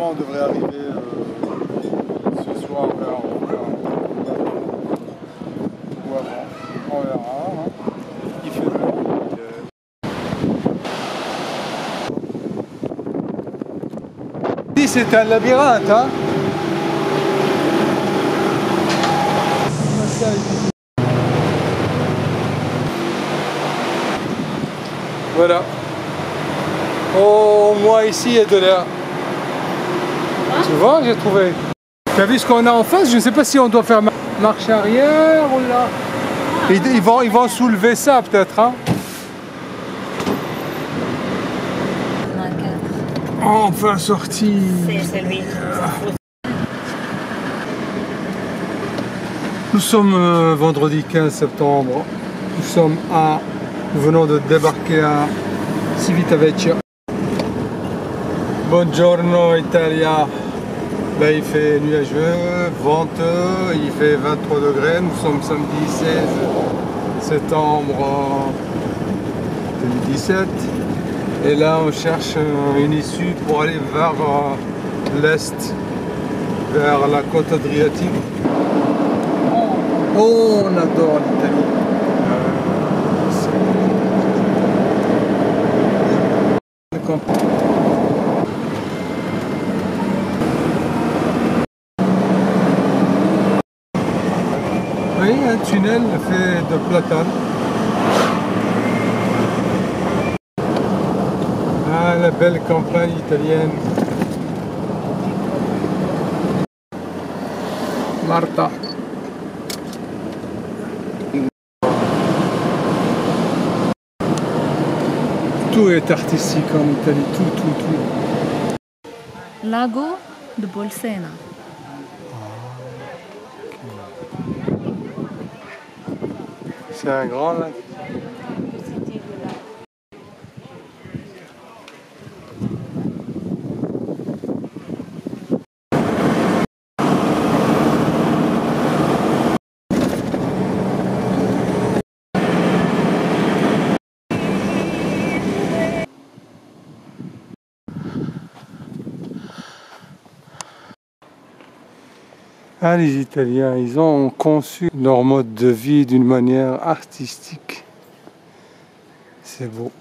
normalement on devrait arriver ce soir vers ou avant. On verra. Hein. Il fait beau. C'est un labyrinthe, hein. Voilà. Au moins ici il y a de l'air. Tu vois, j'ai trouvé. Tu as vu ce qu'on a en face? Je ne sais pas si on doit faire marche arrière ou là. Ils vont soulever ça peut-être, hein. Enfin sorti. C'est lui. Nous sommes vendredi 15 septembre. Nous venons de débarquer à Civitavecchia. Buongiorno Italia. Là il fait nuageux, venteux, il fait 23 degrés. Nous sommes samedi 16 septembre 2017. Et là on cherche une issue pour aller vers l'est, vers la côte adriatique. Oh, on adore l'Italie. Oui, un tunnel fait de platane. Ah, la belle campagne italienne. Marta. Tout est artistique en Italie, tout. Lago de Bolsena. C'est un grand lac. Ah, les Italiens, ils ont conçu leur mode de vie d'une manière artistique. C'est beau.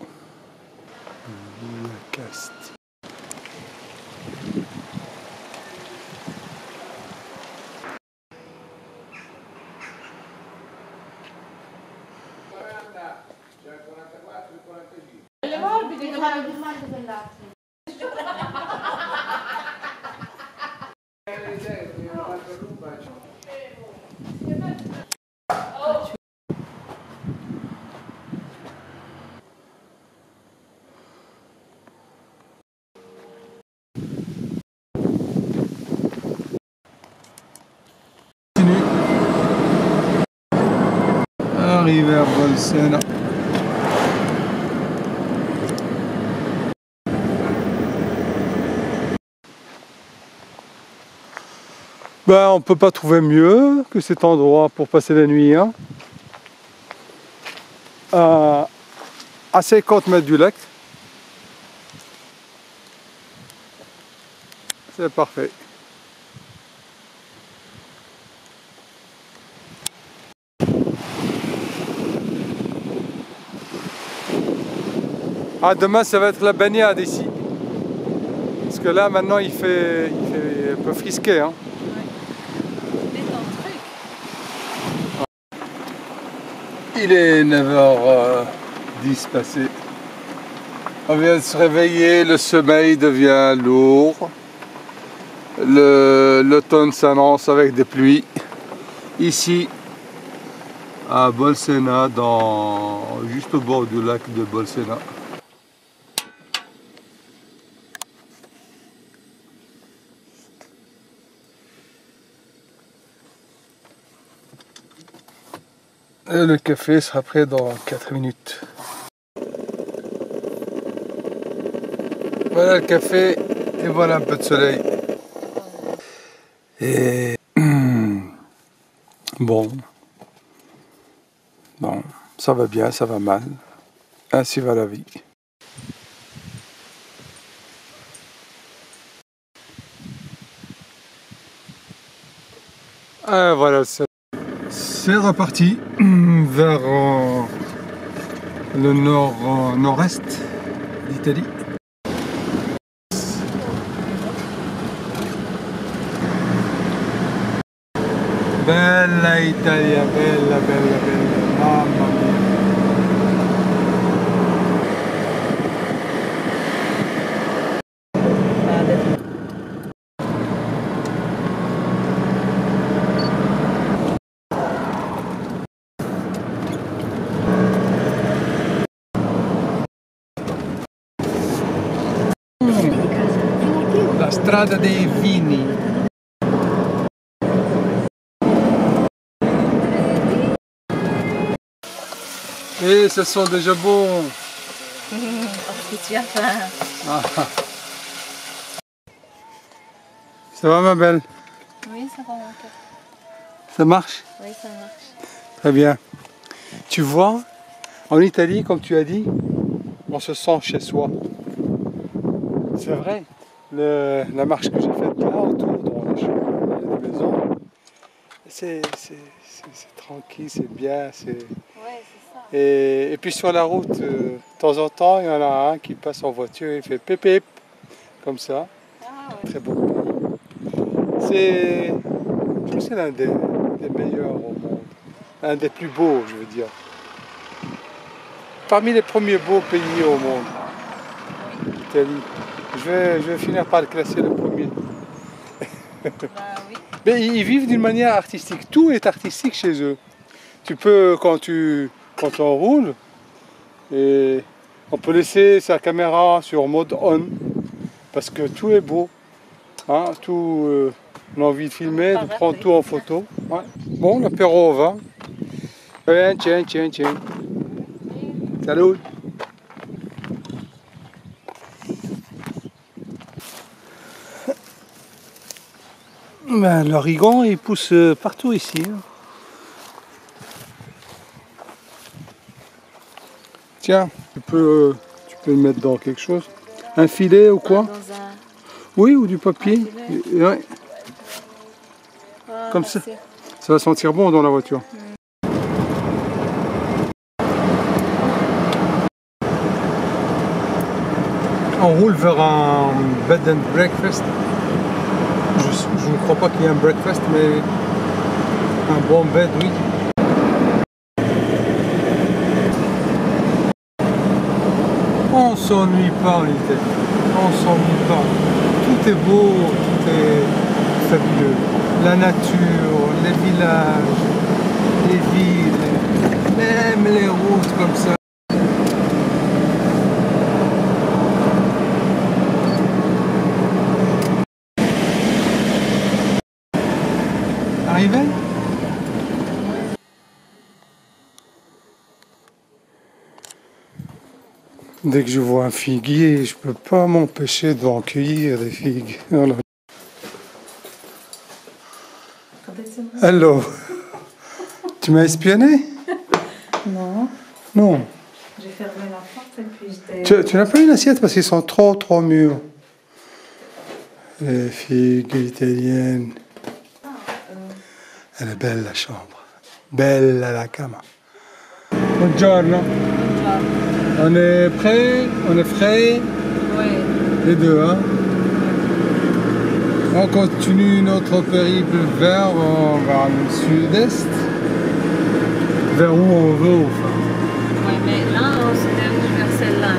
Le morbide che vanno più male dell'altro. Arrivé à Bolsena. Ben, on ne peut pas trouver mieux que cet endroit pour passer la nuit. Hein. À 50 mètres du lac. C'est parfait. Ah, demain ça va être la baignade ici. Parce que là maintenant il fait un peu frisqué. Hein. Il est 9h10 passé. On vient de se réveiller, le sommeil devient lourd. L'automne s'annonce avec des pluies. Ici, à Bolsena, juste au bord du lac de Bolsena. Et le café sera prêt dans 4 minutes. Voilà le café et voilà un peu de soleil. Et bon, ça va bien, ça va mal. Ainsi va la vie. Ah, voilà, c'est reparti vers le nord-est d'Italie. Bella Italia, bella, bella, bella, mamma mia. La strada dei vini. Et ce sont déjà bons. Tu as faim. Ah. Ça va ma belle? Oui, ça va mon cœur. Ça marche? Oui, ça marche. Très bien. Tu vois, en Italie, comme tu as dit, on se sent chez soi. C'est vrai. La marche que j'ai faite là, autour dans les champs, dans les maisons, c'est tranquille, c'est bien. Ouais, c'est ça. Et puis sur la route, de temps en temps, il y en a un qui passe en voiture et il fait pip pip, comme ça. Ah ouais. Très beau pays. Je pense que c'est l'un des meilleurs au monde. Un des plus beaux, je veux dire. Parmi les premiers beaux pays au monde, l'Italie. Je vais finir par le classer le premier. Bah oui. Mais ils vivent d'une manière artistique. Tout est artistique chez eux. Tu peux, quand on roule, et on peut laisser sa caméra sur mode on, parce que tout est beau. Hein, tout, on a envie de filmer, de prendre tout en photo. Ouais. Bon, l'apéro va. Tiens. Salut. Ben, l'origan, il pousse partout ici. Hein. Tiens, tu peux le mettre dans quelque chose. Un filet ou quoi? Dans un... Oui, ou du papier. Ouais. Ah, Comme ça. Ça va sentir bon dans la voiture. On roule vers un bed and breakfast. Je ne crois pas qu'il y ait un breakfast, mais un bon bed, oui. On s'ennuie pas en Italie. On s'ennuie pas. Tout est beau, tout est fabuleux. La nature, les villages, les villes, même les routes comme ça. Arrivé? Dès que je vois un figuier, je peux pas m'empêcher d'en cueillir des figues. Voilà. Hello. Tu m'as espionné? Non, Non. j'ai fermé la porte et puis j'étais... Tu n'as pas une assiette parce qu'ils sont trop mûrs. Les figues italiennes. Elle est belle la chambre. Belle la cama. Buongiorno. On est prêt? On est frais? Oui. Les deux, hein? On continue notre périple vers le sud-est. Vers où on veut, enfin. Oui, mais là, on se dirige vers celle-là.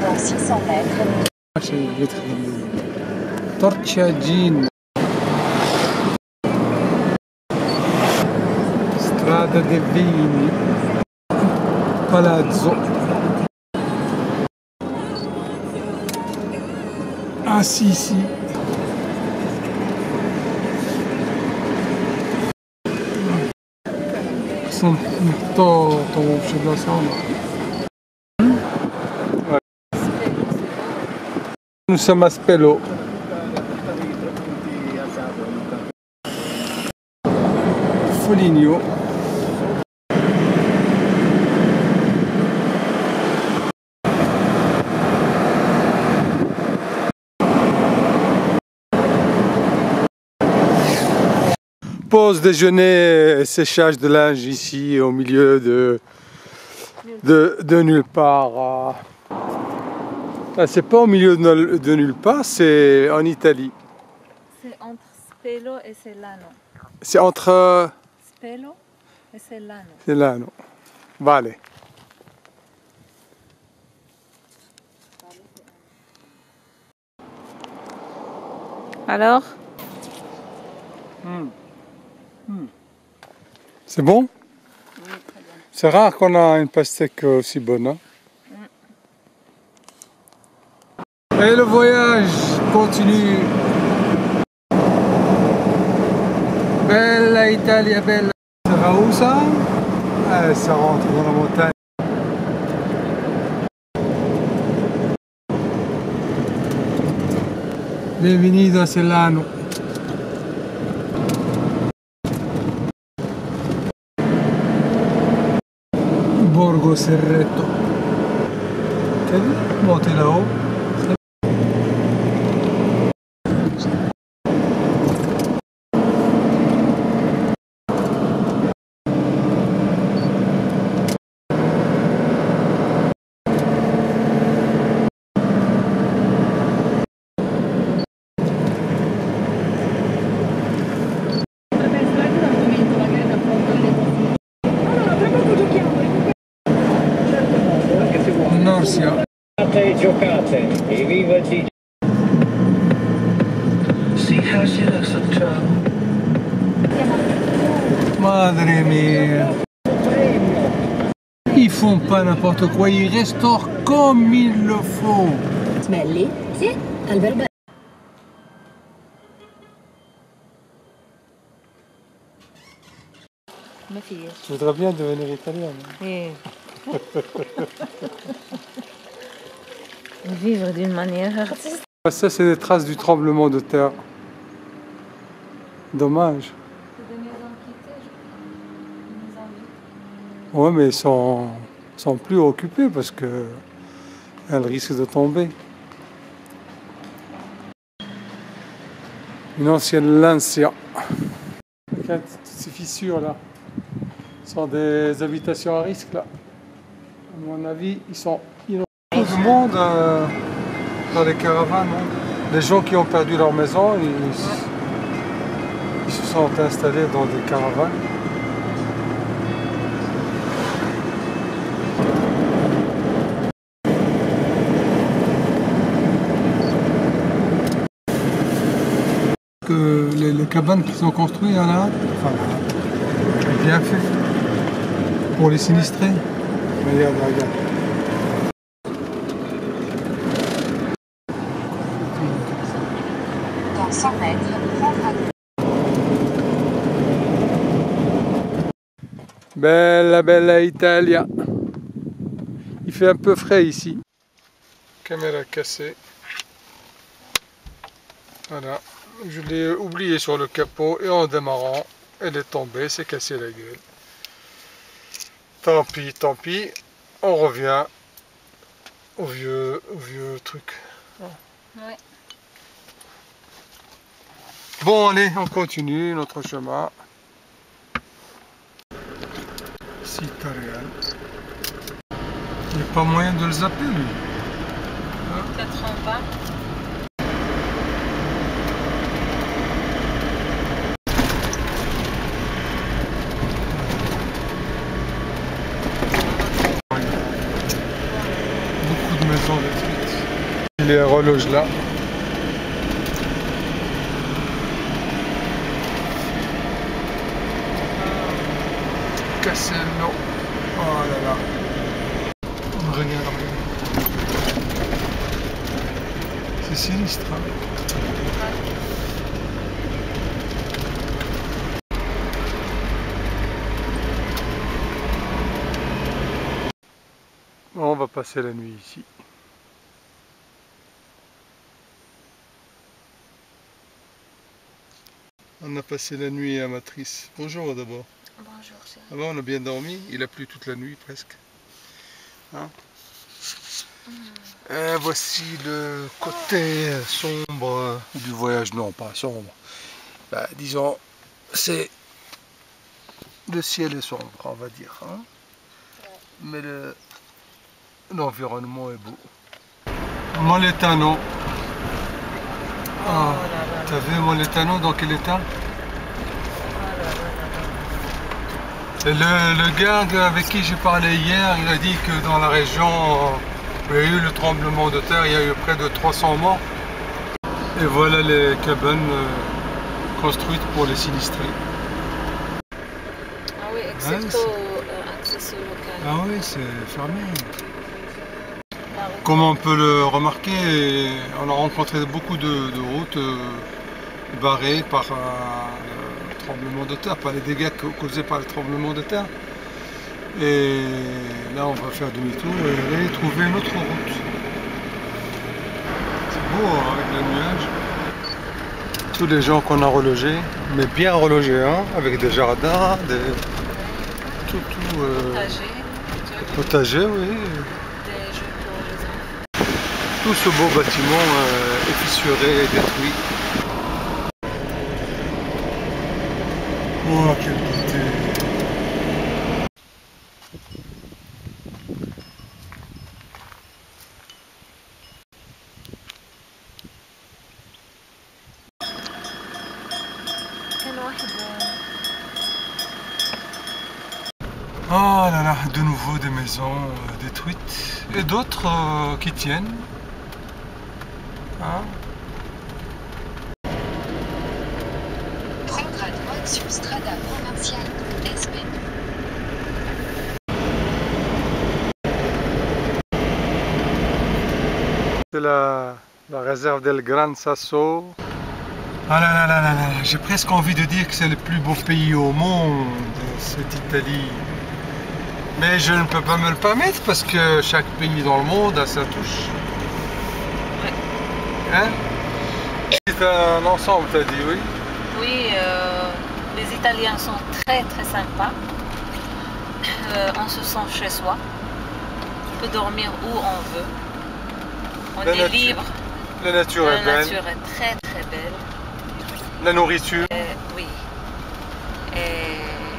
Dans 600 mètres. C'est le vétérinaire. Torciaggine. Strada dei Vini. Palazzo. Ah si. Sono tutto uscito da sala. Nous sommes à Spello. Foligno. pause déjeuner et séchage de linge ici au milieu de nulle part. C'est pas au milieu de nulle part, c'est en Italie. C'est entre Spello et Sellano. C'est entre... Spello et Sellano. Sellano. Vale. Alors? C'est bon? Oui, très bien. C'est rare qu'on a une pastèque aussi bonne. Hein? Et le voyage continue. Bella Italia, bella. Ça va où ça? Ça rentre dans la montagne. Bienvenue à Sellano. Borgo Serretto. T'as vu? Monter là-haut. Norcia. Giocate e viva Gigi. See how she looks in trouble. Madre mia. Ils font pas n'importe quoi, ils restaurent comme il le faut. Smelly? Sì, albergo. Ma fille. Je voudrais bien devenir italienne. Oui. Vivre d'une manière artistique. Ça, c'est des traces du tremblement de terre. Dommage. C'est des maisons quittées, je crois. Des maisons vides. Ouais, mais ils sont plus occupés parce que elles risquent de tomber. Une ancienne Lancia. Regarde toutes ces fissures là. Ce sont des habitations à risque là. À mon avis, ils sont innocents. Tout le monde dans les caravanes. Hein. Les gens qui ont perdu leur maison, ils se sont installés dans des caravanes. Que les cabanes qui sont construites là, enfin, bien fait pour les sinistrés. Regarde, regarde. Dans 100 mètres, prendre à Bella, bella Italia. Il fait un peu frais ici. Caméra cassée. Voilà. Je l'ai oublié sur le capot et en démarrant, elle est tombée, s'est cassée la gueule. Tant pis, tant pis. On revient au vieux truc. Ouais. Bon, allez, on continue notre chemin. Citarial. Il n'y a pas moyen de le zapper, lui. Peut-être en bas. Beaucoup de maisons détruites. Les horloges là. Castello. Oh là là. Regarde, regarde. C'est sinistre. Hein. Bon, on va passer la nuit ici. On a passé la nuit à Matrice. Bonjour d'abord. Bonjour, chérie. Ah bon, on a bien dormi, il a plu toute la nuit presque. Hein? Et voici le côté sombre du voyage. Non, pas sombre. Bah, disons, c'est Le ciel est sombre, on va dire. Hein. Mais l'environnement est beau. Moletano. Ah, t'as vu Moletano dans quel état? Et le gars avec qui j'ai parlé hier, il a dit que dans la région où il y a eu le tremblement de terre, il y a eu près de 300 morts. Et voilà les cabanes construites pour les sinistrés. Ah oui, excepto accès local. Ah oui, c'est fermé. Comme on peut le remarquer, on a rencontré beaucoup de routes barrées par le tremblement de terre, par les dégâts causés par le tremblement de terre. Et là, on va faire demi-tour et aller trouver une autre route. C'est beau hein, avec le nuage. Tous les gens qu'on a relogés, mais bien relogés, hein, avec des jardins, tout potager, oui. Des jeux pour les enfants. Tout ce beau bâtiment est fissuré et détruit. Oh, quelle beauté! Oh là là, de nouveau des maisons détruites et d'autres qui tiennent. Hein? Prendre à droite sur Strada Provinciale SP. C'est la réserve del Gran Sasso. Ah là là là là là, j'ai presque envie de dire que c'est le plus beau pays au monde, cette Italie. Mais je ne peux pas me le permettre parce que chaque pays dans le monde a sa touche. Hein? C'est un ensemble, t'as dit, oui? Oui, les Italiens sont très très sympas. On se sent chez soi. On peut dormir où on veut. On est libre. La nature est belle. La nature est très très belle. La nourriture. Oui.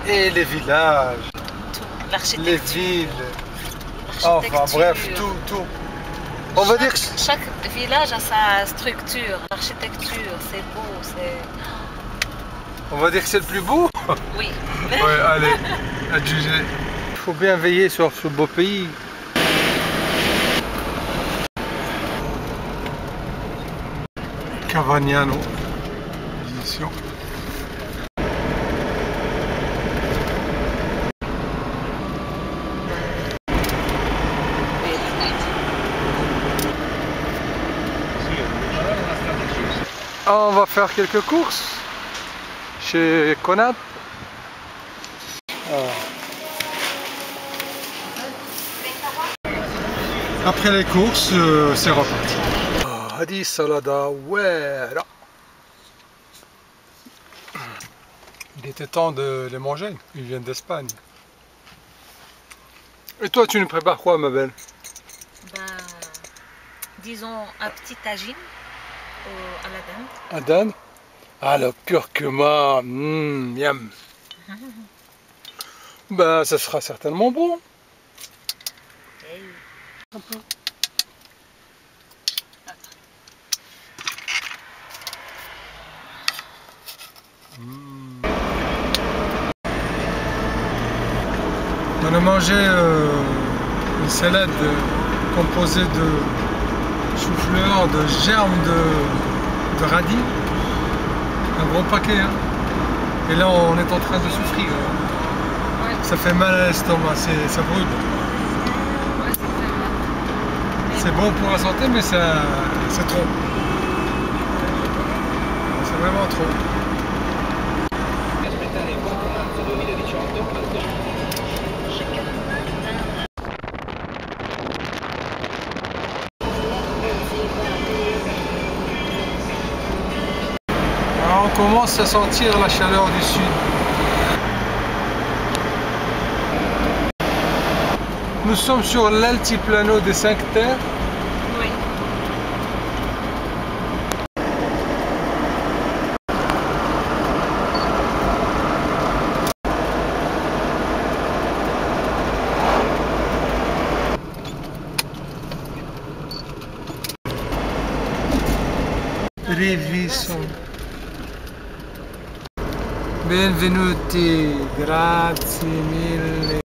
Et les villages. L'architecture. Les villes. Enfin bref, tout. On va dire que... Chaque village a sa structure, l'architecture, c'est beau, c'est... On va dire que c'est le plus beau. Oui. Ouais, allez, à juger. Il faut bien veiller sur ce beau pays. Cavagnano. Position. On va faire quelques courses chez Conad. Après les courses, c'est reparti. Hadi salada, ouais. Là. Il était temps de les manger, ils viennent d'Espagne. Et toi, tu nous prépares quoi, ma belle? Ben, disons un petit tagine à la dinde. À dinde? Ah, le curcuma, miam. Ben, ça sera certainement bon. Un peu. On a mangé une salade composée de chou-fleur, de germes de radis. Un gros paquet. Hein. Et là, on est en train de souffrir. Ouais. Ça fait mal à l'estomac, ça brûle. Ouais, c'est très bon. C'est bon pour la santé, mais c'est trop. C'est vraiment trop. Alors, on commence à sentir la chaleur du sud. Nous sommes sur l'altiplano des 5 terres. Oui. Breviso. Benvenuti, grazie mille.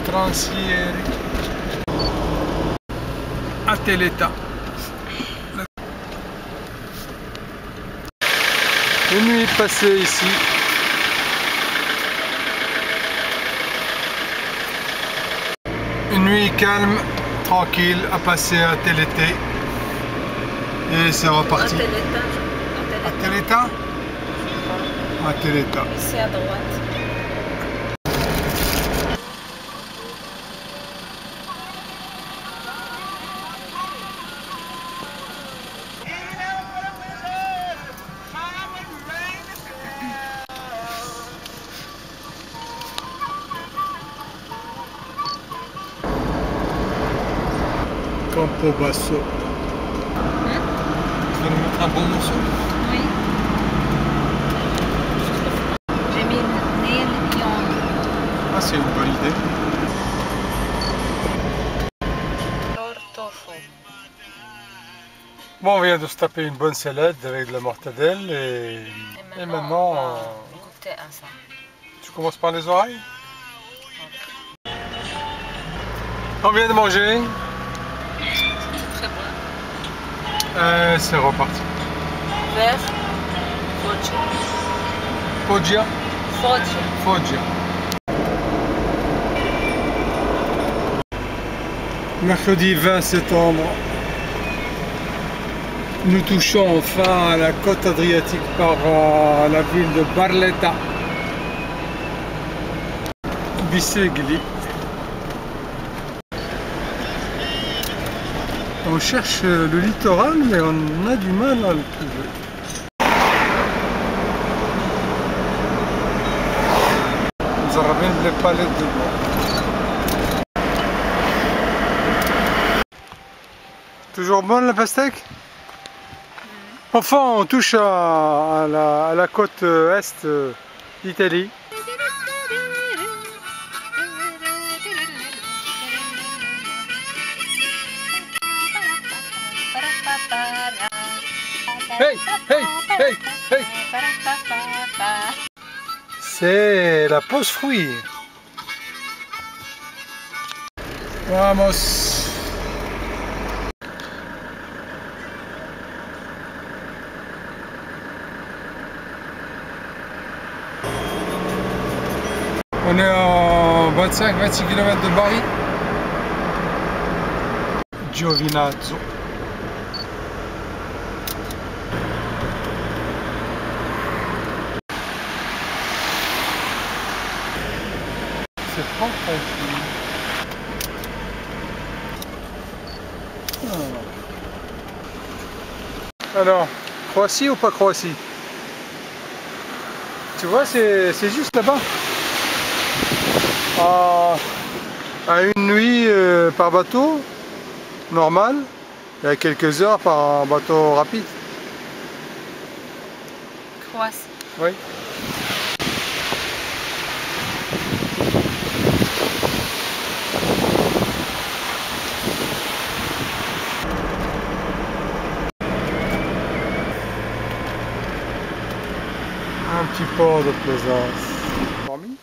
Transieri a Teleta. Une nuit passée ici. Une nuit calme, tranquille à passer à Télété. Et c'est reparti. À Teleta? À Teleta. Ici à droite. Campobasso. Tu vas nous mettre un bon morceau? Oui. J'ai mis Neil Young. Ah, c'est une bonne idée. Tortofo. Bon, on vient de se taper une bonne salade avec de la mortadelle et maintenant on va goûter à ça. tu commences par les oreilles. On vient de manger. Très bon. C'est reparti. Vert. Foggia. Foggia. Foggia. Foggia. Mercredi 20 septembre. Nous touchons enfin à la côte adriatique par la ville de Barletta. Bisegli. On cherche le littoral, mais on a du mal à le trouver. Nous avons les palettes de bois. Toujours bonne la pastèque? Enfin, on touche à la côte est d'Italie. Hey, hey, hey, hey. C'est la pause fruit. Vamos. On est à 25-26 km de Bari. Giovinazzo. C'est pas tranquille. Alors, Croatie ou pas Croatie? Tu vois, c'est juste là-bas. À une nuit par bateau normal et à quelques heures par bateau rapide. Croatie. Oui. Un petit port de plaisance. Dormi?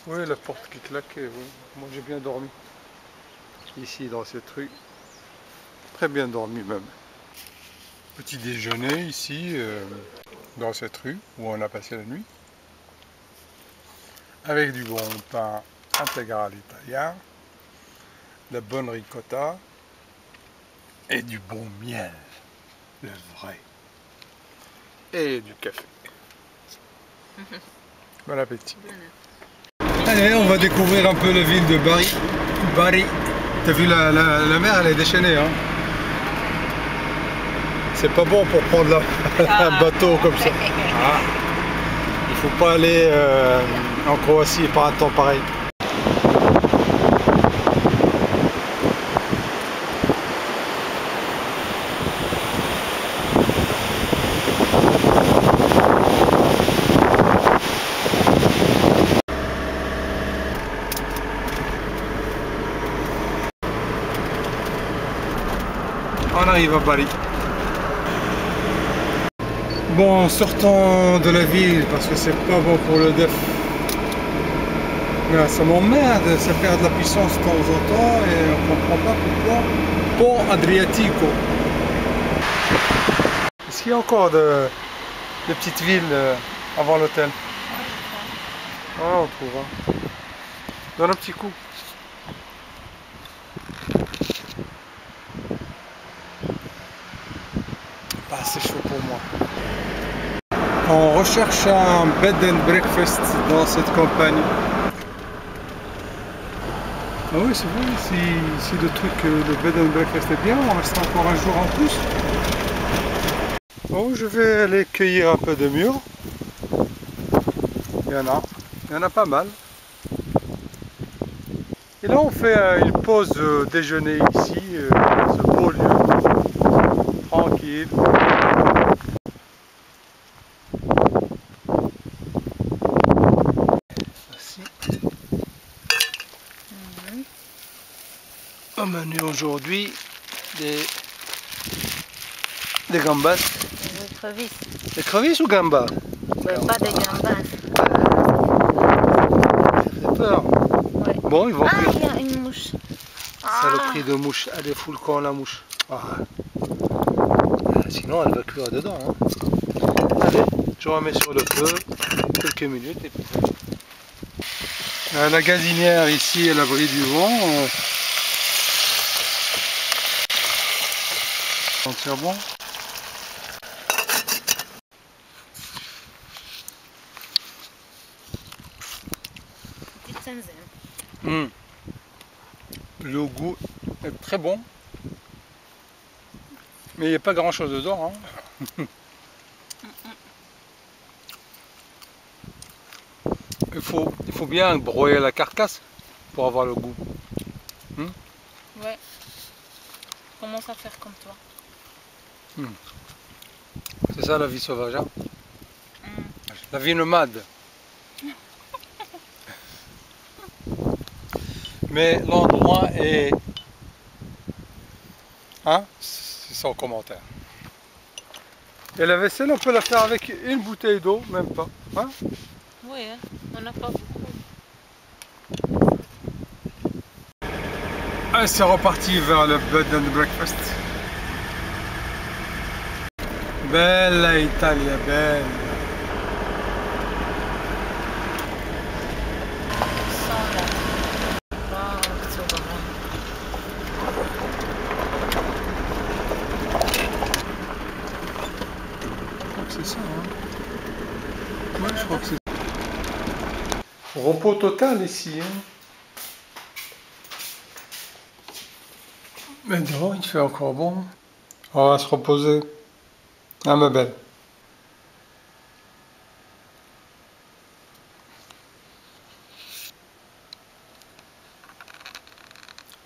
Oui, la porte qui claquait, oui. Moi j'ai bien dormi. Ici dans cette rue. Très bien dormi même. Petit déjeuner ici, dans cette rue où on a passé la nuit. Avec du bon pain intégral italien, de la bonne ricotta et du bon miel, le vrai. Et du café. Bon appétit. Allez, on va découvrir un peu la ville de Bari. Bari. T'as vu la mer, elle est déchaînée. Hein. C'est pas bon pour prendre un bateau comme ça. Ah. Il faut pas aller en Croatie par un temps pareil. On arrive à Bari. Bon, en sortant de la ville, parce que c'est pas bon pour le def. Ça m'emmerde, ça perd de la puissance de temps en temps et on comprend pas pourquoi. Pont Adriatico. Est-ce qu'il y a encore de petites villes avant l'hôtel? Ah, on trouve. Hein. Donne un petit coup. C'est chaud pour moi. On recherche un bed and breakfast dans cette campagne. Ah oui, c'est vrai, si le truc, le bed and breakfast est bien, on reste encore un jour en plus. Bon, je vais aller cueillir un peu de mûres. Il y en a pas mal. Et là on fait une pause déjeuner ici, ce beau lieu. Tranquille. Merci. Au menu aujourd'hui, des gambas. Des crevisses. Des crevisses ou gambas? Pas des gambas. J'ai peur. Ouais. Bon, ils vont cuire. Il y a une mouche. Saloperie de mouche. Elle est full quand la mouche. Ah. Sinon, elle va cuire dedans. Hein. Allez, je remets sur le feu quelques minutes et puis. La gazinière ici à l'abri du vent. Sentir bon. Petite zinzin. Le goût est très bon. Mais il n'y a pas grand chose dedans. Hein. Il faut bien broyer la carcasse pour avoir le goût. Ouais. Commence à faire comme toi. C'est ça la vie sauvage. Hein. La vie nomade. Mais l'endroit est... Hein? C'est sans commentaire. Et la vaisselle, on peut la faire avec une bouteille d'eau, même pas. Hein? Oui, hein? On n'a pas beaucoup. Allez, c'est reparti vers le bed and breakfast. Bella Italia, belle. C'est ça, hein? Ouais, je crois que c'est ça. Repos total ici, hein? Mais dehors, il fait encore bon. On va se reposer. Ah, ma belle.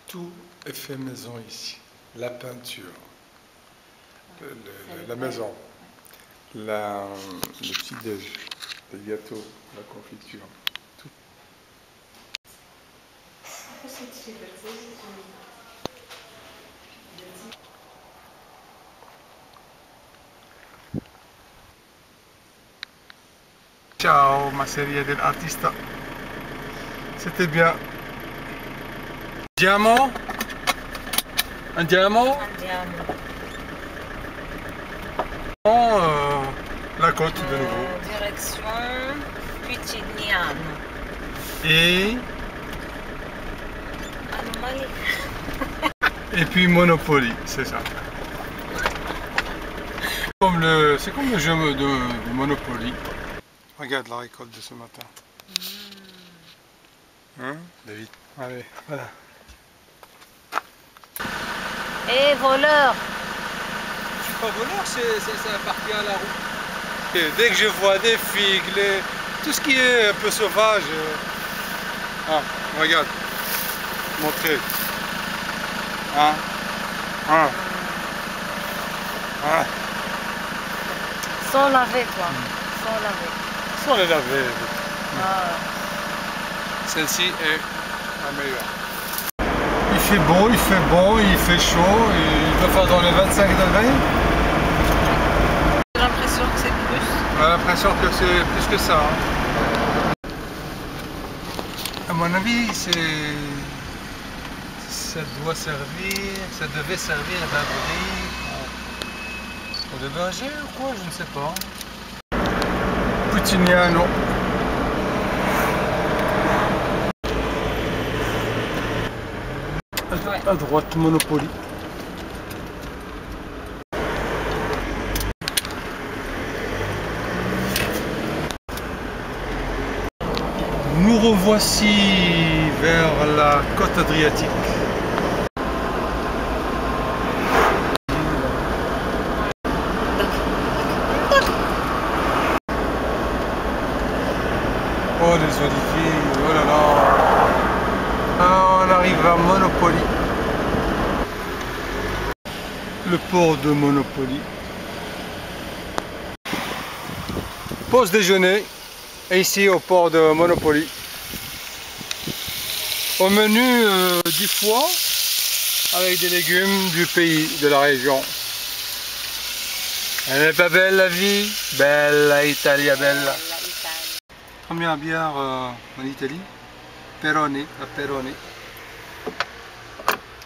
Tout est fait maison ici. La peinture, la maison, le petit déj, les gâteaux, la confiture, tout. Ciao, ma serie dell'artista. C'était bien. Andiamo? Andiamo? La côte de nouveau. Direction Putignano. Et Anomalie. et puis Monopoly, c'est ça. C'est comme le jeu de Monopoly. Regarde la récolte de ce matin. Hein, David? Allez, voilà. Et voleur! Je suis pas voleur, ça appartient à la route. Et dès que je vois des figues, tout ce qui est un peu sauvage. Ah, regarde. Montrez. Hein? Hein? Hein? Sans laver, quoi. Sans laver. Sans les laver. Ah. Celle-ci est la meilleure. Il fait beau, il fait bon, il fait chaud, et il doit faire dans les 25 degrés. J'ai l'impression que c'est plus. On a l'impression que c'est plus que ça. Hein. À mon avis, ça doit servir, ça devait servir d'abri pour des bergers ou quoi, je ne sais pas. Putignano. À droite, Monopoly. Nous revoici vers la côte adriatique. Oh les oliviers, oh là là. Ah, on arrive à Monopoly. Le port de Monopoly. Pause déjeuner. Ici au port de Monopoly. Au menu du foie avec des légumes du pays, de la région. Elle n'est pas belle la vie? Bella Italia, bella. Première bière en Italie, Peroni, la Peroni.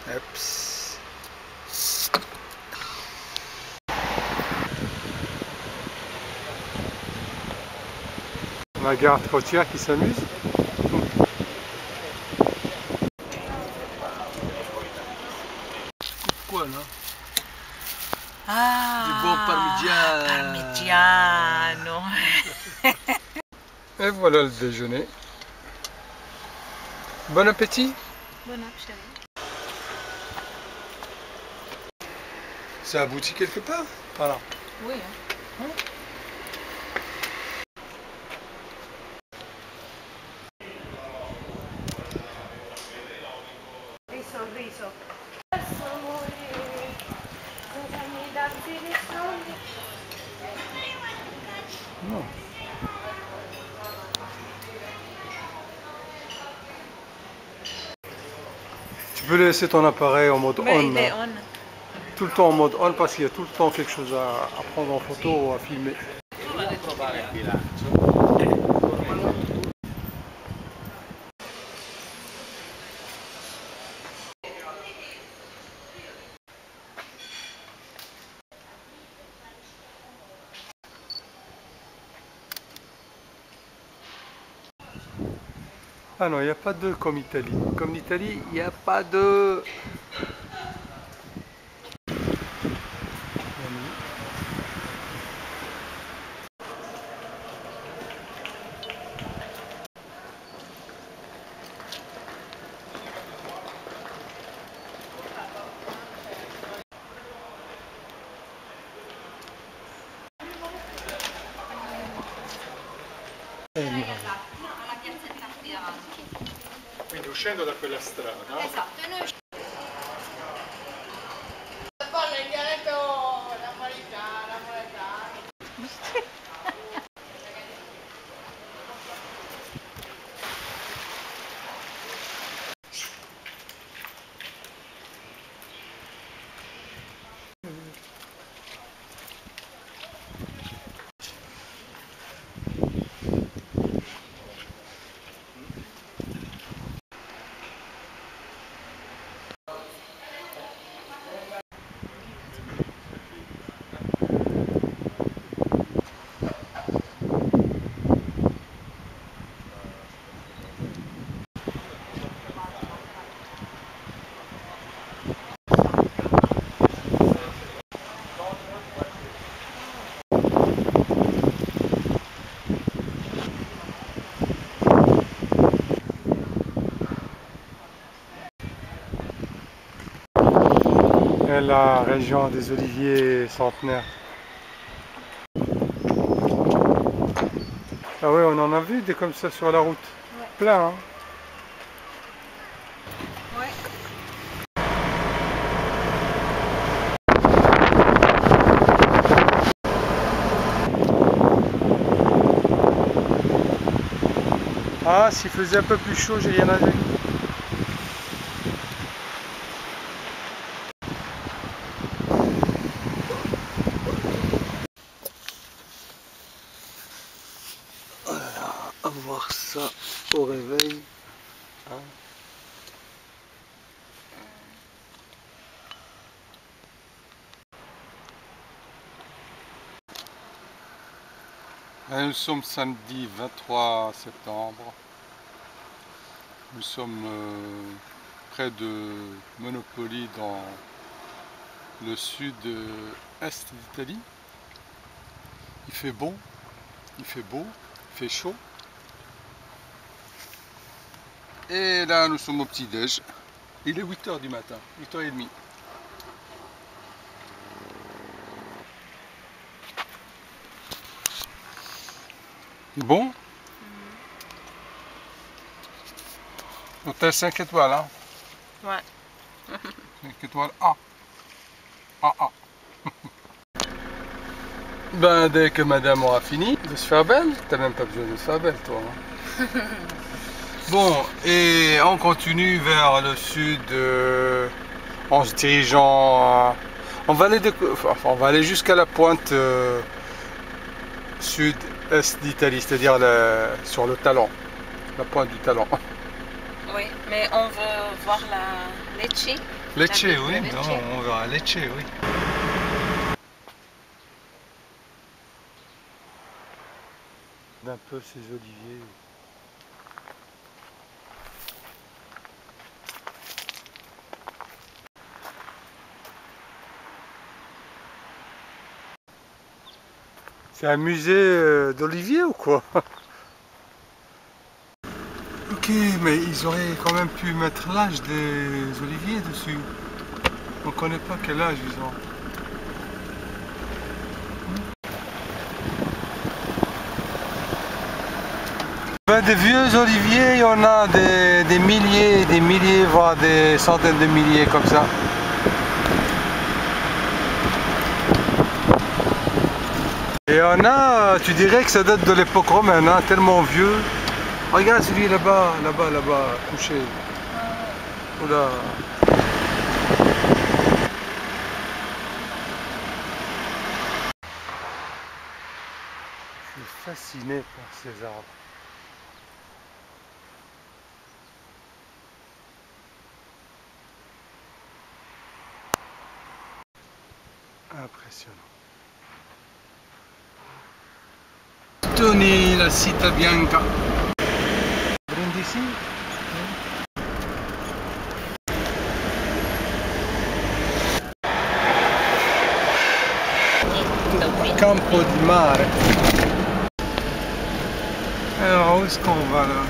Eps. La garde côtière qui s'amuse. Quoi là? Ah, Du bon parmigiano. Et voilà le déjeuner. Bon appétit. Bon appétit. Ça aboutit quelque part? Voilà. Oui. Hein. Riso. Non. Tu peux laisser ton appareil en mode Mais on. il est Là. on. Tout le temps en mode on parce qu'il y a tout le temps quelque chose à prendre en photo ou à filmer. Ah non, il n'y a pas d'œufs comme Italie. Comme l'Italie, il n'y a pas de... Quindi uscendo da quella strada, Esatto, e noi Parla il dialetto napoletano. Et la région des oliviers centenaires. Ah ouais, on en a vu des comme ça sur la route. Ouais. Plein, hein. Ouais. Ah, s'il faisait un peu plus chaud, j'ai rien à dire. À voir ça au réveil. Hein. Nous sommes samedi 23 septembre. Nous sommes près de Monopoli dans le sud-est d'Italie. Il fait bon, il fait beau, il fait chaud. Et là nous sommes au petit-déj. Il est 8 h du matin, 8 h 30. Bon. Hôtel 5 étoiles, hein? Ouais. 5 étoiles A. A. Ben, dès que madame aura fini de se faire belle, t'as même pas besoin de se faire belle, toi. Hein. Bon, et on continue vers le sud en se dirigeant. On va aller jusqu'à la pointe sud-est d'Italie, c'est-à-dire sur le Talent, la pointe du Talent. Oui, mais on veut voir la Lecce. Lecce, oui, Lecce. non, on verra Lecce, oui. Un peu ces oliviers. C'est un musée d'oliviers ou quoi? Ok, mais ils auraient quand même pu mettre l'âge des oliviers dessus. On ne connaît pas quel âge ils ont. Ben, des vieux oliviers, il y en a des milliers, voire des centaines de milliers comme ça. Et on a, tu dirais que ça date de l'époque romaine, hein, tellement vieux. Regarde celui là-bas, couché. Oula. Je suis fasciné par ces arbres. Impressionnant. Tony, la Città Bianca. Brindisi? Campo di Mare. Alors où est-ce qu'on va là?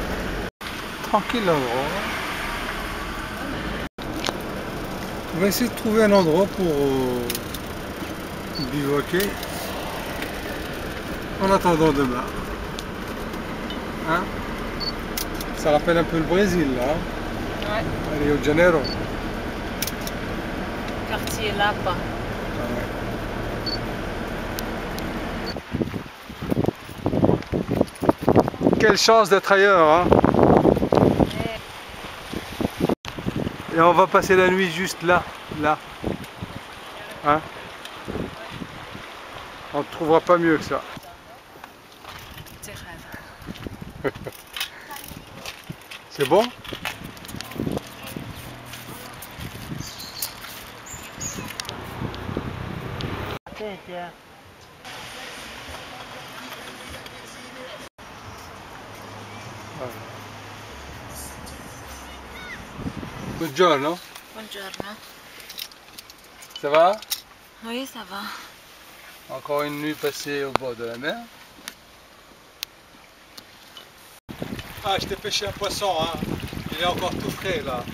Tranquille l'endroit. On va essayer de trouver un endroit pour bivouaquer en attendant demain. Hein? Ça rappelle un peu le Brésil là. Ouais. Rio de Janeiro. Quartier Lapa. Quelle chance d'être ailleurs, hein? Et on va passer la nuit juste là. Hein? On ne trouvera pas mieux que ça. Tes rêves. C'est bon? Buongiorno. Buongiorno. Ça va? Oui, ça va. Encore une nuit passée au bord de la mer. Ah, je t'ai pêché un poisson, hein. Il est encore tout frais là.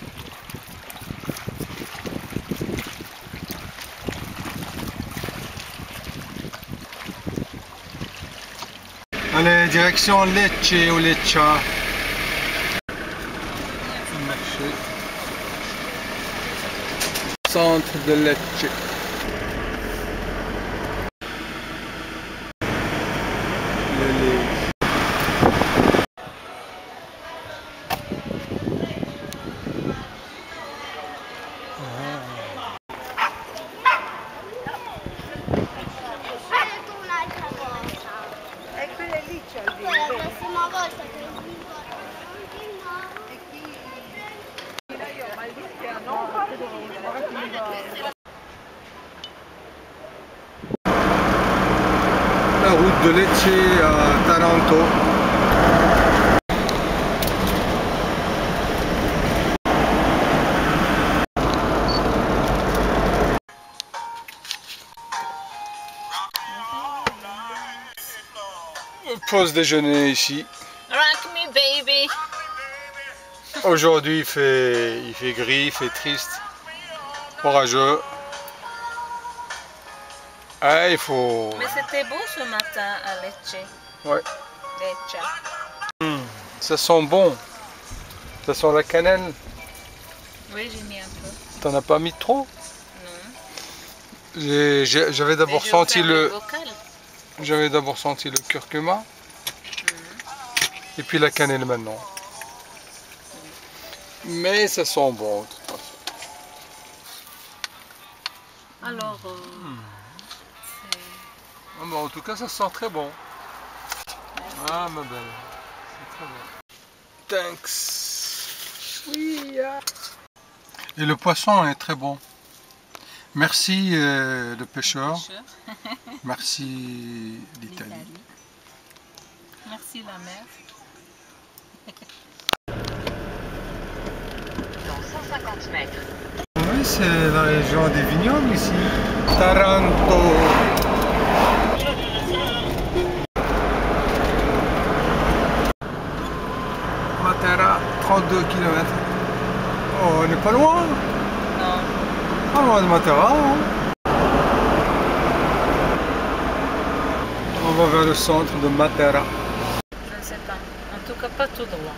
Allez, direction Lecce ou Leccia. Marché. Centre de Lecce. La prossima volta che mi La route de Lecce à Taranto. Pause déjeuner ici. Rock me baby. Aujourd'hui il fait gris, il fait triste, orageux. Ah, il faut... Mais c'était beau ce matin à Lecce. Ouais. Lecce. Ça sent bon. Ça sent la cannelle. Oui, j'ai mis un peu. T'en as pas mis trop? Non. J'avais d'abord senti le... Bocal. J'avais d'abord senti le curcuma. Et puis la cannelle maintenant. Mais ça sent bon de toute façon. Alors, Ah, bah, en tout cas ça sent très bon. Ah ma belle. C'est très bon. Thanks. Oui. Et le poisson est très bon. Merci le pêcheur. Merci l'Italie. Merci la mer. Dans 150 mètres. Oui, c'est la région des vignobles ici. Taranto. Matera, 32 km. Oh, on n'est pas loin. Non. Pas loin de Matera. Hein. On va vers le centre de Matera. Je ne sais pas. En tout cas, pas tout droit.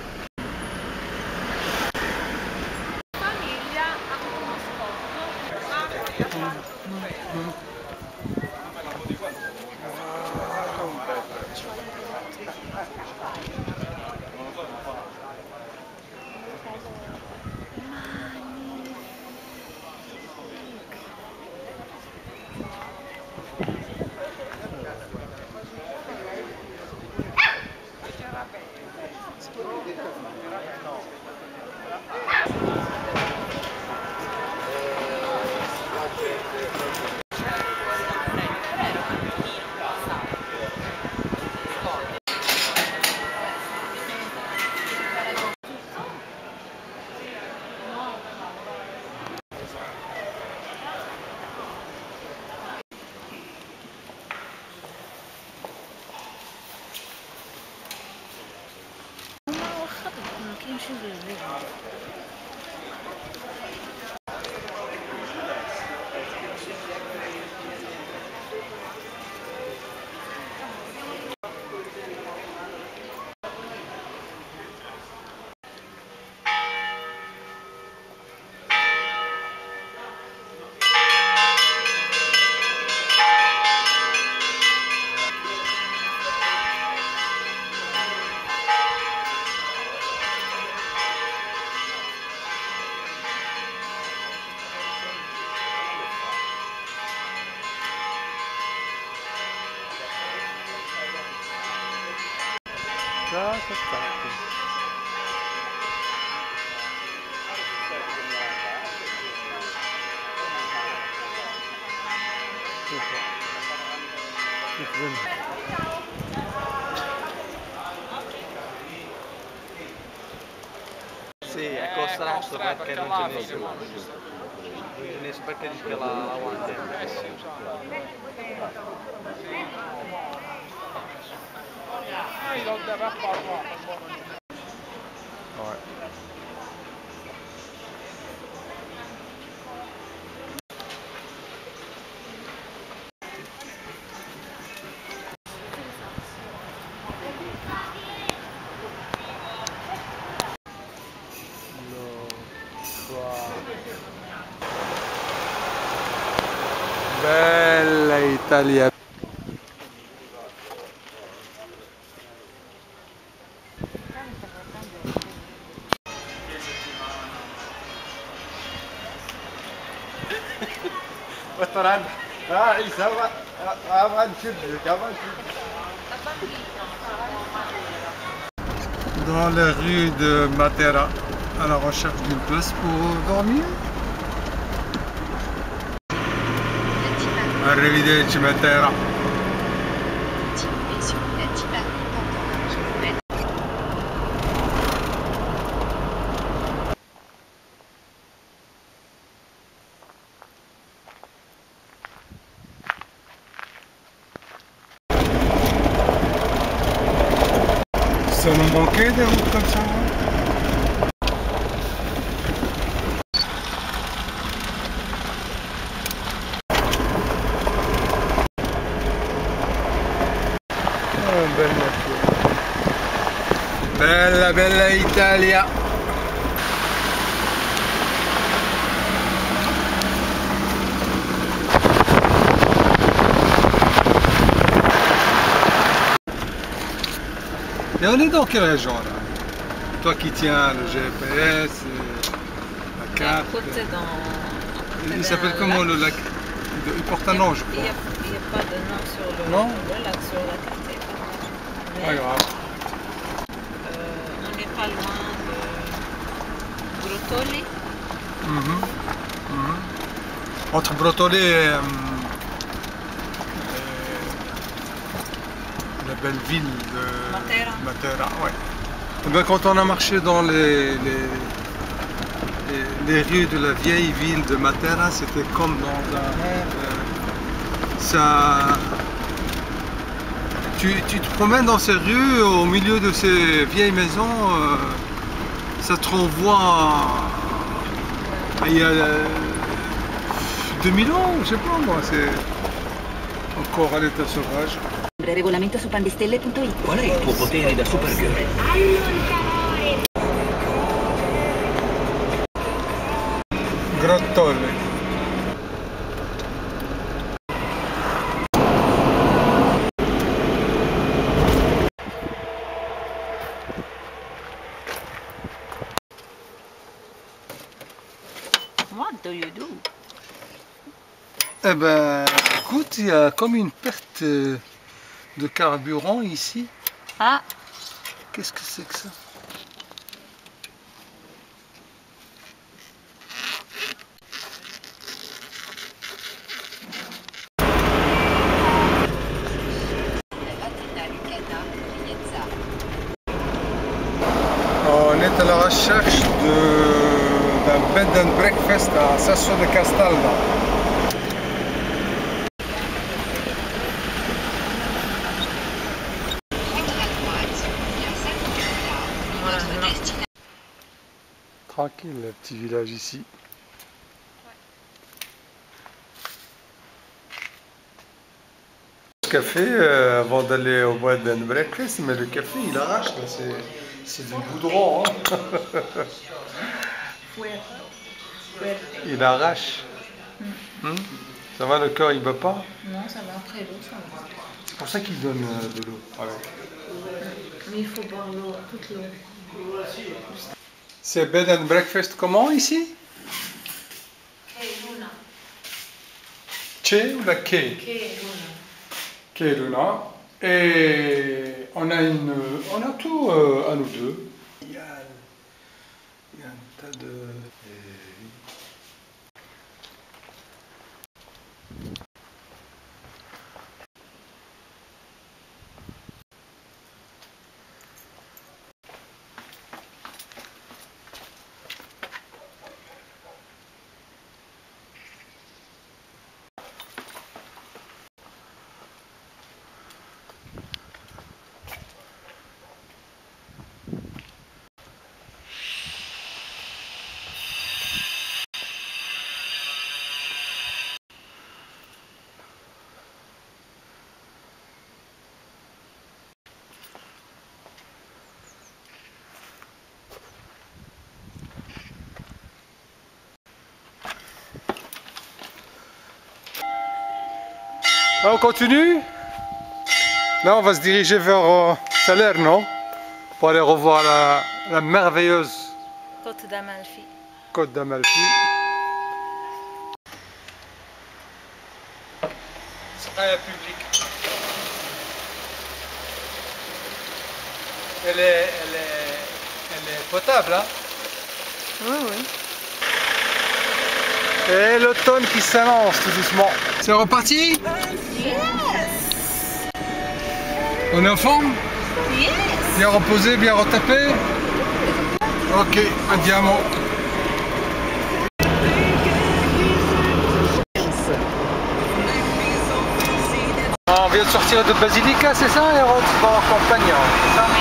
Ça, c'est ça. Sì, è costretto perché non ce n'è più. Non ce n'è perché dice che la guardia. Bella Italia. Dans la rue de Matera, à la recherche d'une place pour dormir. Arrivederci Matera. Ça nous manquait des routes comme ça, hein? Oh, belle nature. Bella, bella Italia. Et on est dans quelle région là? Toi qui tiens le GPS, la carte. Il s'appelle comment le lac? Il porte un nom, je crois. Il n'y a pas de nom sur le lac, sur la carte. Mais, Pas grave. on n'est pas loin de Brotoli. Entre Brotoli et la belle ville de Matera. Ouais. Et bien, quand on a marché dans les rues de la vieille ville de Matera, c'était comme dans un rêve. Tu te promènes dans ces rues, au milieu de ces vieilles maisons, ça te renvoie à il y a 2000 ans, je sais pas moi, c'est encore à l'état sauvage. Regolamento su pandistelle.it. Qual è il tuo potere da Supergirl? Grottole. What do you do? Eh ben, écoute, il y a comme une perte de carburant ici. Ah, Qu'est-ce que c'est que ça? On est à la recherche d'un bed and breakfast à Sasso de Castalda. Tranquille, le petit village ici. Café avant d'aller au bed and breakfast, mais le café il arrache, c'est du goudron. Hein. Il arrache. Ça va, le cœur il bat pas? non, ça va après l'eau, ça va. C'est pour ça qu'il donne de l'eau. Mais il faut boire l'eau, toute l'eau. C'est bed and breakfast comment ici? Luna. Che ou la Ke? Ke Luna. Et on a tout à nous deux. Il y a un tas de... On continue. Là, on va se diriger vers Salerno pour aller revoir la merveilleuse Côte d'Amalfi. Côte d'Amalfi. C'est un public. Elle est potable, hein? Oui, oui. Et l'automne qui s'annonce tout doucement. C'est reparti? Yes! On est en forme? Yes! Bien reposé, bien retapé? Ok, andiamo. On vient de sortir de Basilica, c'est ça, Hérode? Bon, en campagne, c'est ça? Oui.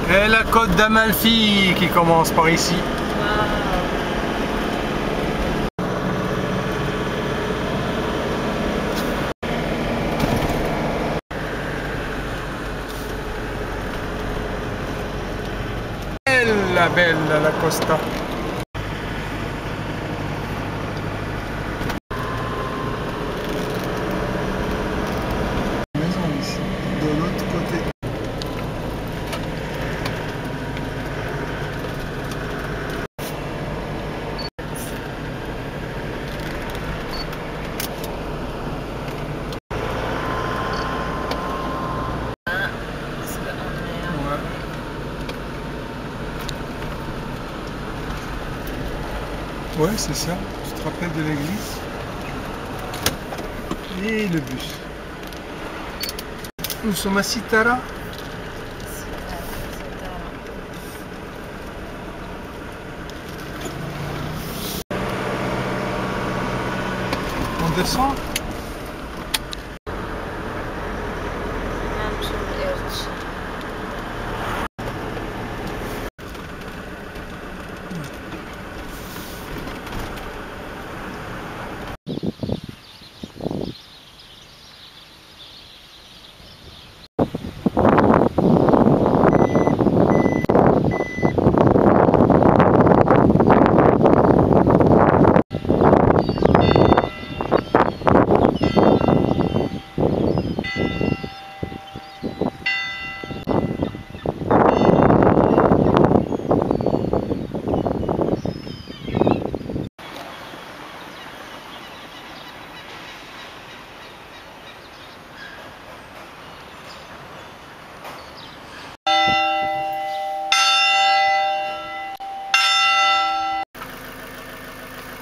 Et la côte d'Amalfi qui commence par ici. Bella, bella la costa. Maison ici, de l'autre côté. Ouais, c'est ça. Tu te rappelles de l'église? Et le bus. Nous sommes à Sitara. On descend?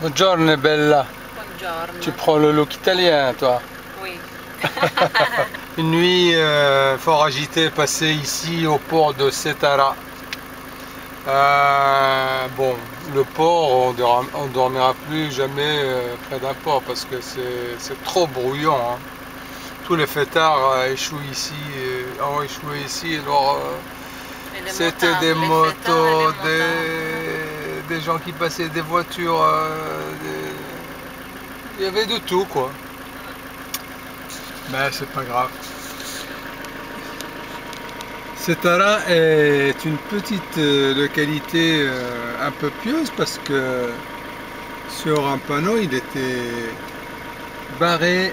Buongiorno bella. Buongiorno. Tu prends le look italien toi. Oui. Une nuit fort agitée passée ici au port de Setara. Bon, le port, on ne dormira plus jamais près d'un port parce que c'est trop bruyant. Hein. Tous les fêtards ont échoué ici. Alors, c'était des motos, des gens qui passaient, des voitures. Il y avait de tout quoi. Mais c'est pas grave. Setara est une petite localité un peu pieuse parce que sur un panneau il était barré,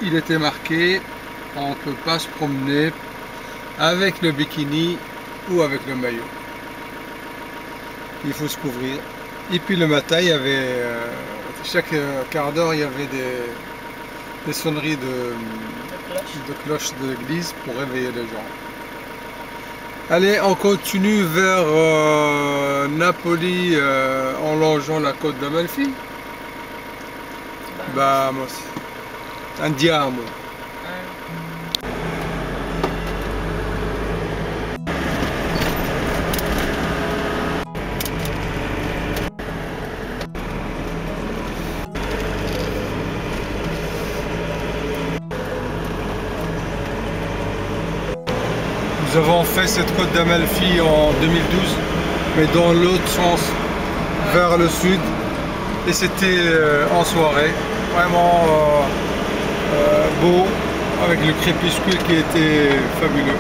il était marqué on ne peut pas se promener avec le bikini ou avec le maillot. Il faut se couvrir. Et puis le matin il y avait chaque quart d'heure il y avait des sonneries de cloches de l'église pour réveiller les gens. Allez, on continue vers Napoli en longeant la côte d'Amalfi. Vamos. Andiamo. Nous avons fait cette côte d'Amalfi en 2012 mais dans l'autre sens, vers le sud. Et c'était en soirée, vraiment beau, avec le crépuscule qui était fabuleux.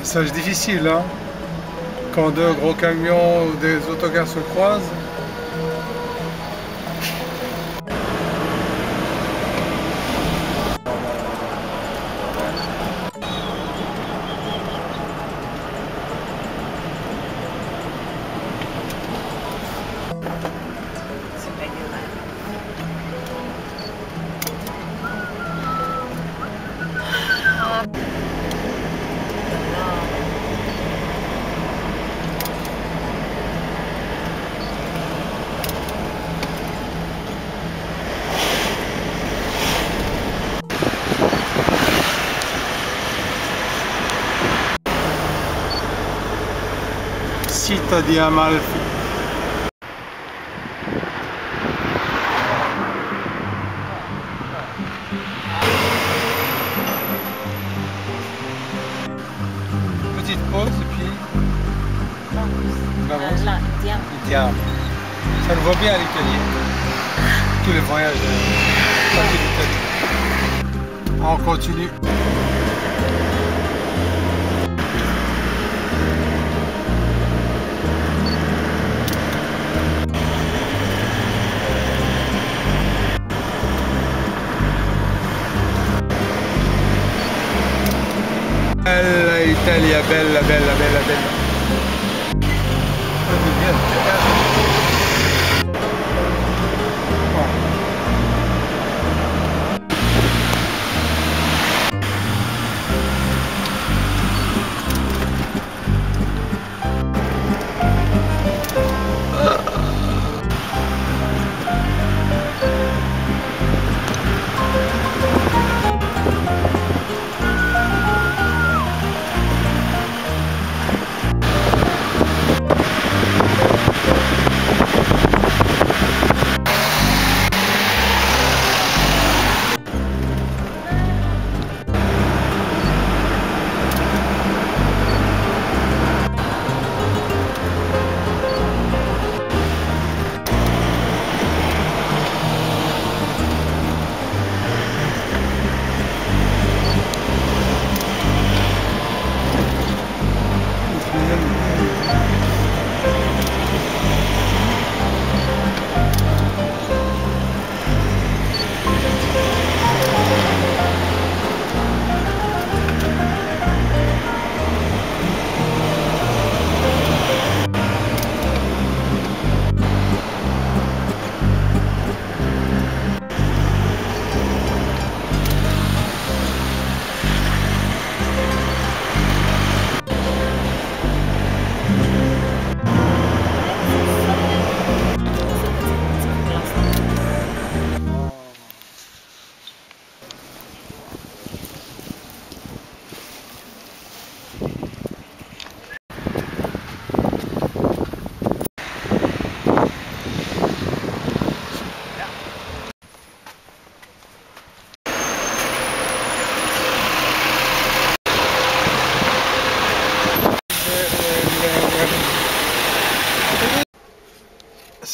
Passage difficile, hein, quand deux gros camions ou des autocars se croisent. Città di Amalfi. Petite pause et puis on avance. Là, tiens. Andiamo. Ça le voit bien à l'Italie. Tous les voyages d'Italie. On continue. Bella Italia, bella, bella, bella, bella.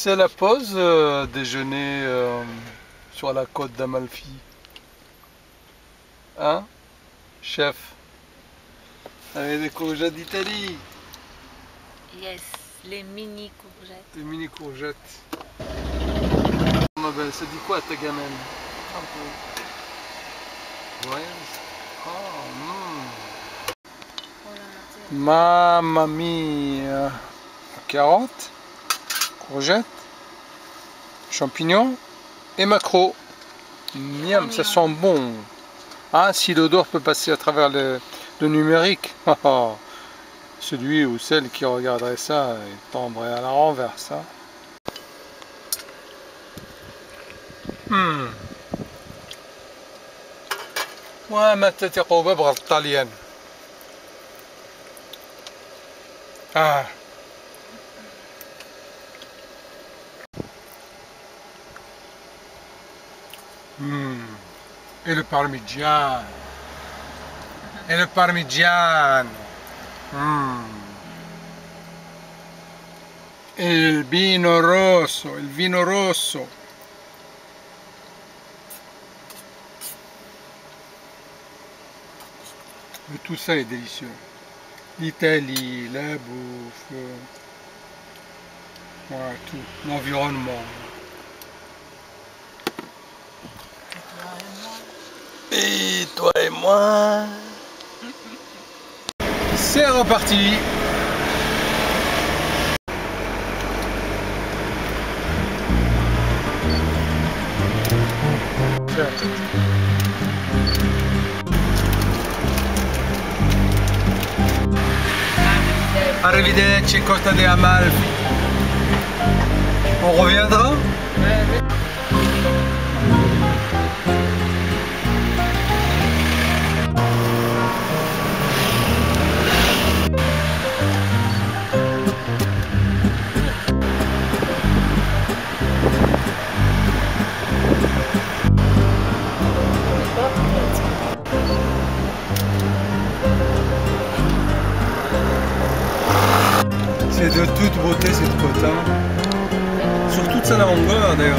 C'est la pause déjeuner sur la côte d'Amalfi. Hein, chef? Avec des courgettes d'Italie. Yes, les mini courgettes. Des mini courgettes. Ma belle, ça dit quoi ta gamelle? Un peu. Ouais. Mamma mia. Carottes, courgettes, champignons et maquereaux. Miam, ça sent bon. Ah, si l'odeur peut passer à travers le numérique, celui ou celle qui regarderait ça, il tomberait à la renverse. Ouais, ma tête est probable italienne. Ah. Et le parmigiano. E il parmigiano. E il vino rosso, il vino rosso. Et tout ça est délicieux. L'Italie, la bouffe, voilà, tout, l'environnement. Et toi et moi. C'est reparti. Arrivederci Costa de Amalfi. On reviendra? C'est de toute beauté cette côte, sur toute sa longueur d'ailleurs.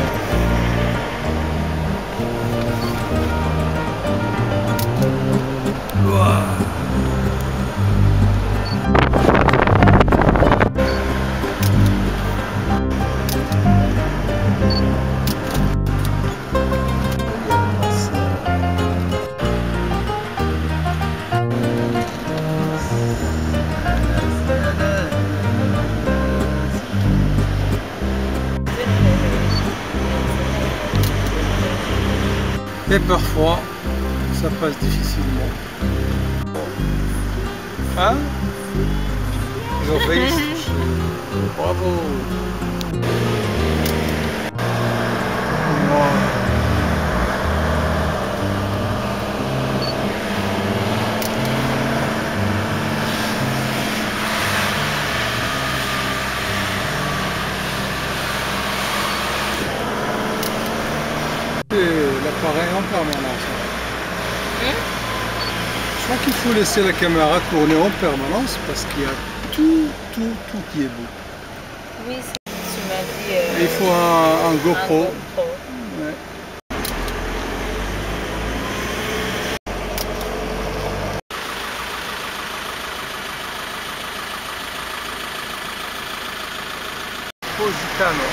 Et parfois, ça passe difficilement. Hein? Ils ont failli se toucher. Bravo! L'appareil en permanence. Je crois qu'il faut laisser la caméra tourner en permanence parce qu'il y a tout qui est beau. Oui, tu m'as dit. Il faut un GoPro. Ouais. Positano.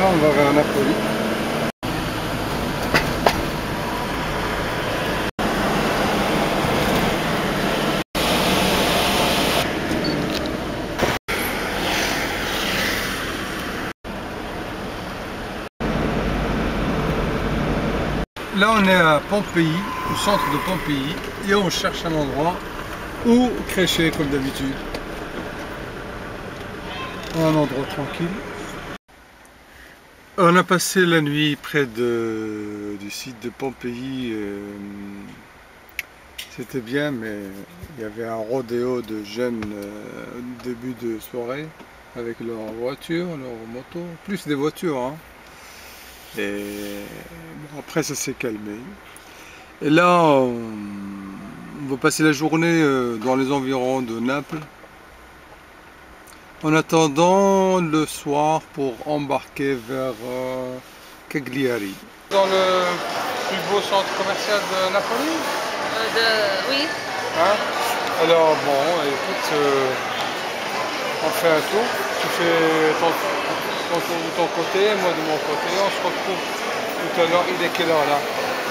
On va vers Napoli. Là on est à Pompéi, au centre de Pompéi, et on cherche un endroit où crécher comme d'habitude. Un endroit tranquille. On a passé la nuit près du site de Pompéi. C'était bien, mais il y avait un rodéo de jeunes au début de soirée avec leurs voitures, leurs motos, plus des voitures. Hein. Et bon, après ça s'est calmé. Et là, on va passer la journée dans les environs de Naples, en attendant le soir pour embarquer vers Cagliari. Dans le plus beau centre commercial de Napoli. Oui. Hein? Alors bon, écoute, on fait un tour. Tu fais ton côté, moi de mon côté. On se retrouve tout à l'heure. Il est quelle heure là?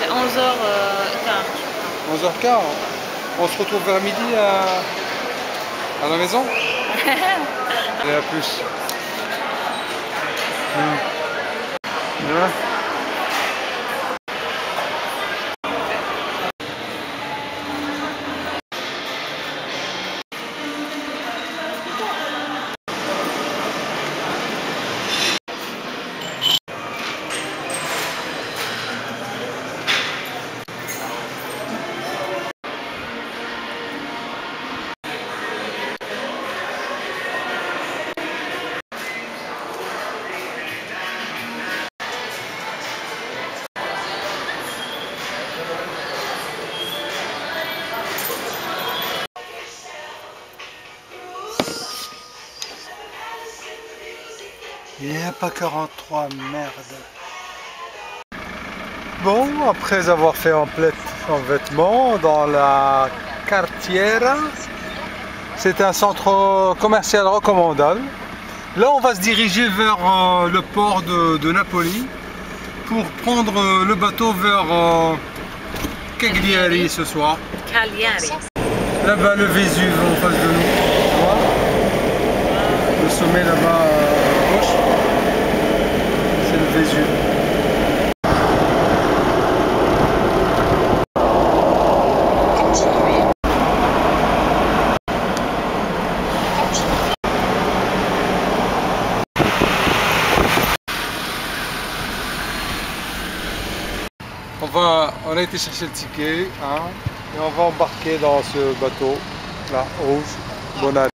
11h15. 11h15. On se retrouve vers midi à la maison. Et à plus. Voilà. Il n'y a pas 43, merde. Bon, après avoir fait en vêtements dans la Cartiera, c'est un centre commercial recommandable. Là, on va se diriger vers le port de Napoli pour prendre le bateau vers Cagliari ce soir. Cagliari. Là-bas, le Vésuve en face de nous. Le sommet là-bas à gauche, c'est le Vésuve. On a été chercher le ticket, hein, et on va embarquer dans ce bateau là, rouge, Bonal.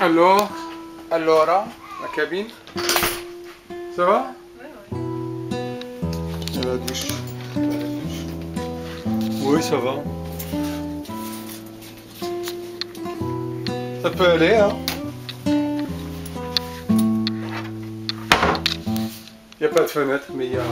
Alors, la cabine, ça va? Oui. La douche. Oui, ça va. Ça peut aller, hein. Il n'y a pas de fenêtre, mais il y a...